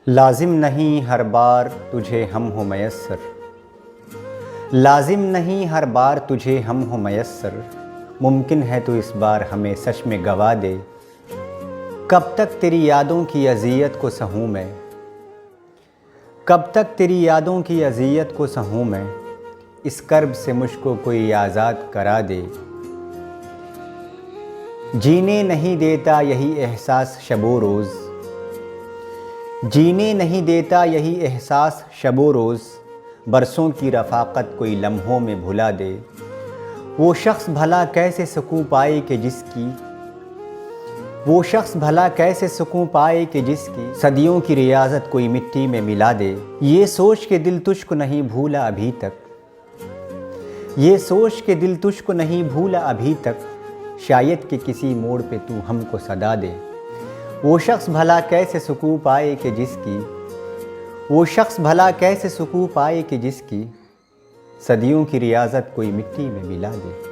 لازم نہیں ہر بار تجھے ہم ہو میسر، لازم نہیں ہر بار تجھے ہم ہو میسر، ممکن ہے تو اس بار ہمیں سچ میں گوا دے۔ کب تک تیری یادوں کی اذیت کو سہوں میں، کب تک تیری یادوں کی اذیت کو سہوں میں، اس کرب سے مجھ کو کوئی آزاد کرا دے۔ جینے نہیں دیتا یہی احساس شب و روز، جینے نہیں دیتا یہی احساس شب و روز، برسوں کی رفاقت کوئی لمحوں میں بھلا دے۔ وہ شخص بھلا کیسے سکون پائے کہ جس کی، وہ شخص بھلا کیسے سکون پائے کہ جس کی صدیوں کی ریاضت کوئی مٹی میں ملا دے۔ یہ سوچ کے دل تجھ کو نہیں بھولا ابھی تک، یہ سوچ کے دل تجھ کو نہیں بھولا ابھی تک، شاید کہ کسی موڑ پہ تو ہم کو صدا دے۔ وہ شخص بھلا کیسے سکون پائے کہ جس کی، وہ شخص بھلا کیسے سکون پائے کہ جس کی صدیوں کی ریاضت کوئی مٹی میں ملا دے۔